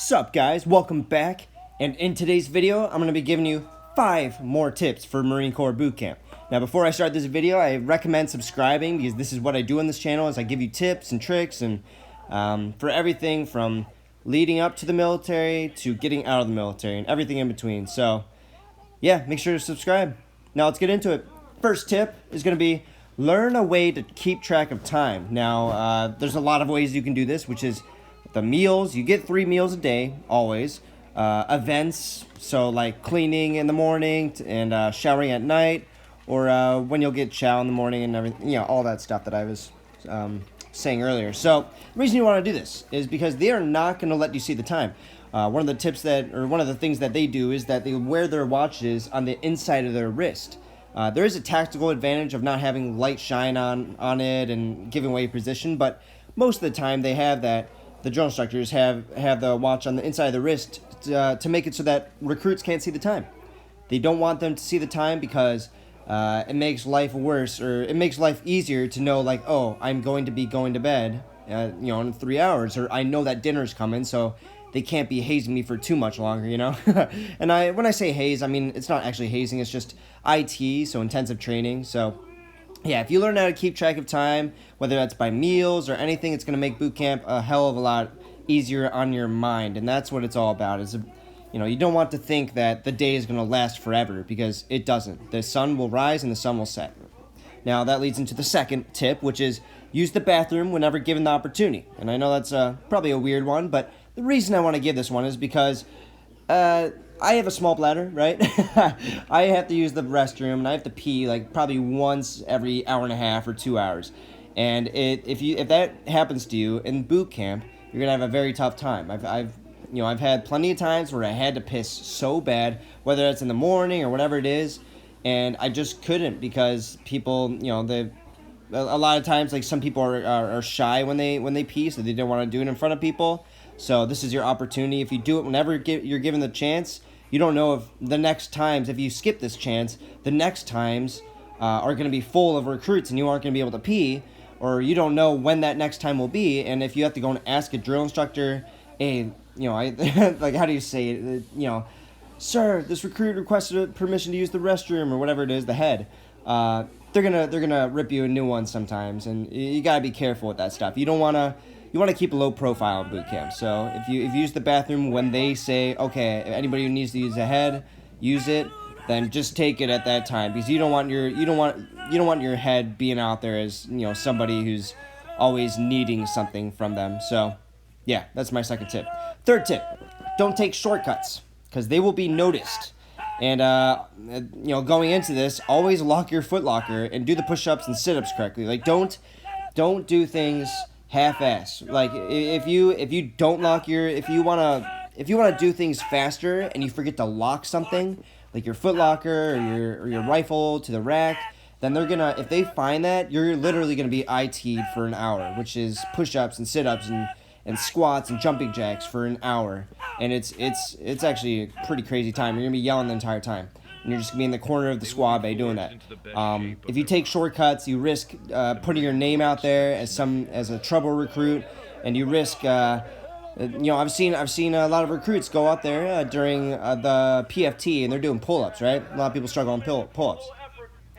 Sup guys, welcome back, and in today's video I'm going to be giving you 5 more tips for Marine Corps boot camp. Now before I start this video, I recommend subscribing because this is what I do on this channel is I give you tips and tricks and for everything from leading up to the military to getting out of the military and everything in between. So yeah, make sure to subscribe. Now let's get into it. First tip is going to be learn a way to keep track of time. Now there's a lot of ways you can do this, which is the meals. You get 3 meals a day, always. Events, so like cleaning in the morning and showering at night, or when you'll get chow in the morning and everything, all that stuff that I was saying earlier. So the reason you want to do this is because they are not going to let you see the time. One of the things that they do is that they wear their watches on the inside of their wrist. There is a tactical advantage of not having light shine on it and giving away position, but most of the time they have that. The drill instructors have the watch on the inside of the wrist to make it so that recruits can't see the time. They don't want them to see the time because it makes life worse, or it makes life easier to know, like, oh, I'm going to be going to bed, in 3 hours, or I know that dinner's coming, so they can't be hazing me for too much longer, And when I say haze, I mean it's not actually hazing; it's just IT, so intensive training. So yeah, if you learn how to keep track of time, whether that's by meals or anything, it's going to make boot camp a hell of a lot easier on your mind. And that's what it's all about. You don't want to think that the day is going to last forever, because it doesn't. The sun will rise and the sun will set. Now, that leads into the second tip, which is use the bathroom whenever given the opportunity. And I know that's probably a weird one, but the reason I want to give this one is because I have a small bladder, right? I have to use the restroom, and I have to pee like probably once every hour and a half or 2 hours. And if that happens to you in boot camp, you're gonna have a very tough time. I've had plenty of times where I had to piss so bad, whether it's in the morning or whatever it is, and I just couldn't because people, a lot of times, like, some people are shy when they pee, so they don't want to do it in front of people. So this is your opportunity. If you do it whenever you're given the chance, you don't know if the next times, if you skip this chance, the next times are going to be full of recruits and you aren't going to be able to pee, or you don't know when that next time will be. And if you have to go and ask a drill instructor, hey, like, how do you say it? Sir, this recruit requested permission to use the restroom, or whatever it is, the head. They're gonna rip you a new one sometimes, and you gotta be careful with that stuff. You want to keep a low profile in boot camp. So if you use the bathroom when they say, okay, anybody who needs to use a head, use it, then just take it at that time, because you don't want your head being out there as somebody who's always needing something from them. So yeah, that's my second tip. Third tip: don't take shortcuts, because they will be noticed. And going into this, always lock your footlocker and do the push-ups and sit-ups correctly. Like, don't do things half-ass. Like, if you don't lock if you wanna do things faster and you forget to lock something, like your footlocker or your rifle to the rack, then if they find that, you're literally gonna be IT'd for an hour, which is push-ups and sit-ups and squats and jumping jacks for an hour. And it's actually a pretty crazy time. You're gonna be yelling the entire time, and you're just gonna be in the corner of the squad bay doing that. If you take shortcuts, you risk putting your name out there as a trouble recruit, and you risk. I've seen a lot of recruits go out there during the PFT, and they're doing pull-ups, right? A lot of people struggle on pull-ups.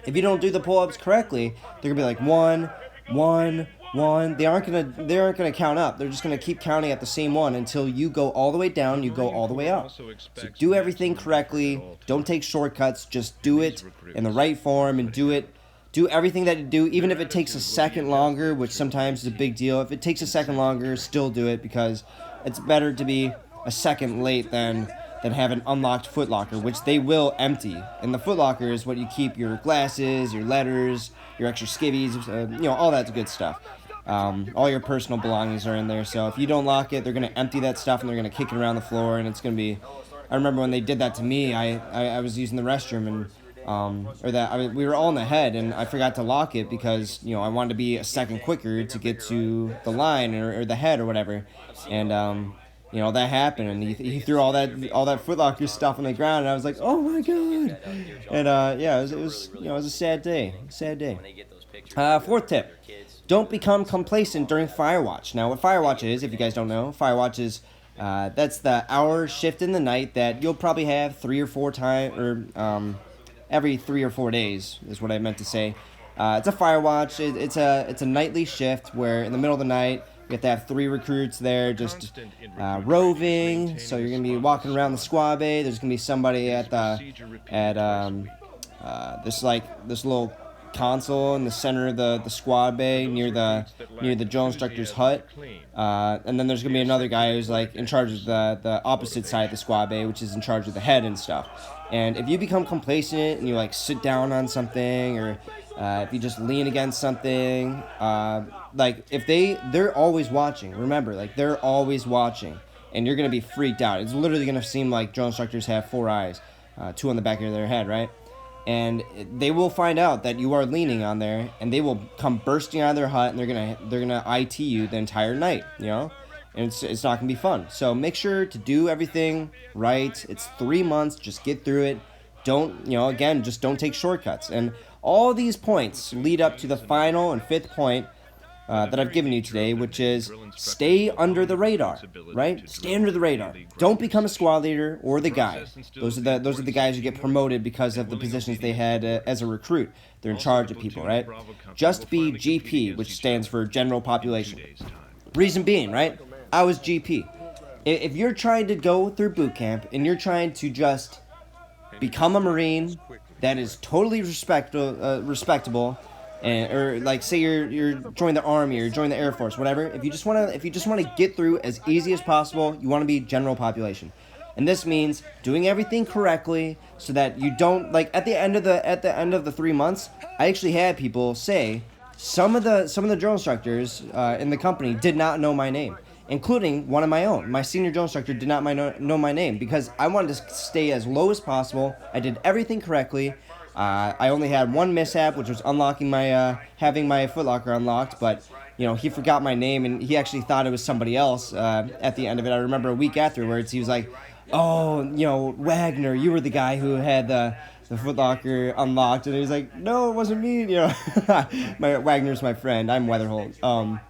If you don't do the pull-ups correctly, they're gonna be like 1, 1, 1. They aren't gonna count up. They're just gonna keep counting at the same one until you go all the way down. You go all the way up. So do everything correctly. Don't take shortcuts. Just do it in the right form and do it. Do everything that you do, even if it takes a second longer, which sometimes is a big deal. If it takes a second longer, still do it, because it's better to be a second late than have an unlocked footlocker, which they will empty. And the footlocker is what you keep your glasses, your letters, your extra skivvies, all that good stuff. All your personal belongings are in there. So if you don't lock it, they're going to empty that stuff and they're going to kick it around the floor, and it's going to be. I remember when they did that to me. I was using the restroom, and we were all in the head, and I forgot to lock it because I wanted to be a second quicker to get to the line or the head or whatever, and that happened, and he threw all that footlocker stuff on the ground, and I was like, oh my god, and it was a sad day. Fourth tip: don't become complacent during Firewatch. Now, what Firewatch is, if you guys don't know, Firewatch is That's the hour shift in the night that you'll probably have 3 or 4 times, or every 3 or 4 days is what I meant to say. It's a fire watch. It's a nightly shift where in the middle of the night you have to have 3 recruits there just roving. So you're gonna be walking around the squad bay. There's gonna be somebody at this little console in the center of the squad bay near the drill instructor's hut, and then there's gonna be another guy who's like in charge of the opposite side of the squad bay, which is in charge of the head and stuff. And if you become complacent and you like sit down on something, or if you just lean against something, like if they're always watching. Remember, like they're always watching, and you're gonna be freaked out. It's literally gonna seem like drill instructors have 4 eyes, 2 on the back of their head, right? And they will find out that you are leaning on there, and they will come bursting out of their hut, and they're gonna IT you the entire night, you know, and it's not gonna be fun. So make sure to do everything right. It's 3 months. Just get through it. Don't, again, just don't take shortcuts. And all these points lead up to the final and 5th point that I've given you today, which is stay under the radar, right? Stay under the radar. Don't become a squad leader or the guy. Those are the guys who get promoted because of the positions they had as a recruit. They're in charge of people, right? Just be GP, which stands for General Population. Reason being, right? I was GP. If you're trying to go through boot camp and you're trying to just become a Marine that is totally respectable, or like say you're join the Army or join the Air Force, whatever. If you just want to get through as easy as possible, you want to be general population, and this means doing everything correctly so that you don't, like, at the end of the 3 months. I actually had people say some of the drill instructors in the company did not know my name, including one of my own. My senior drill instructor did not know my name because I wanted to stay as low as possible. I did everything correctly. I only had one mishap, which was unlocking having my Footlocker unlocked, but he forgot my name, and he actually thought it was somebody else at the end of it. I remember a week afterwards, he was like, "Oh, Wagner, you were the guy who had the Footlocker unlocked," and he was like, "No, it wasn't me." Wagner's my friend. I'm Weatherholt.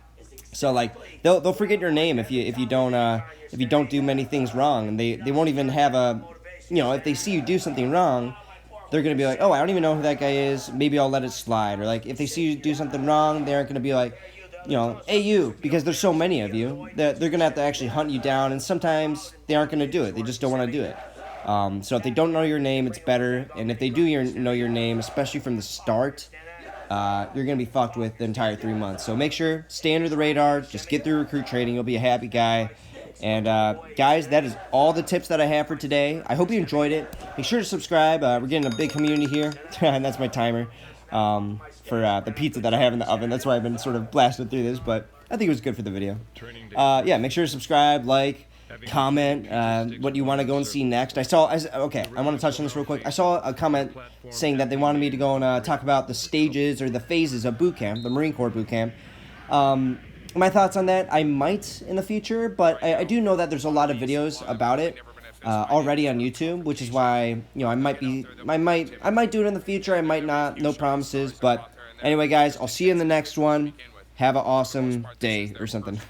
So like they'll forget your name if you don't do many things wrong, and they won't even have if they see you do something wrong, they're going to be like, "Oh, I don't even know who that guy is. Maybe I'll let it slide." Or like if they see you do something wrong, they aren't going to be like, "Hey you," because there's so many of you that they're going to have to actually hunt you down, and sometimes they aren't going to do it. They just don't want to do it. So if they don't know your name, it's better. And if they do know your name, especially from the start, you're going to be fucked with the entire 3 months. So make sure, stay under the radar, just get through recruit training, you'll be a happy guy. And guys, that is all the tips that I have for today. I hope you enjoyed it. Make sure to subscribe. We're getting a big community here, and that's my timer for the pizza that I have in the oven. That's why I've been sort of blasting through this, but I think it was good for the video. Yeah, make sure to subscribe, like, comment what you want to go and see next. I want to touch on this real quick. I saw a comment saying that they wanted me to go and talk about the stages or the phases of boot camp, the Marine Corps boot camp. My thoughts on that, I might in the future, but I do know that there's a lot of videos about it already on YouTube, which is why I might do it in the future. I might not. No promises. But anyway, guys, I'll see you in the next one. Have an awesome day or something.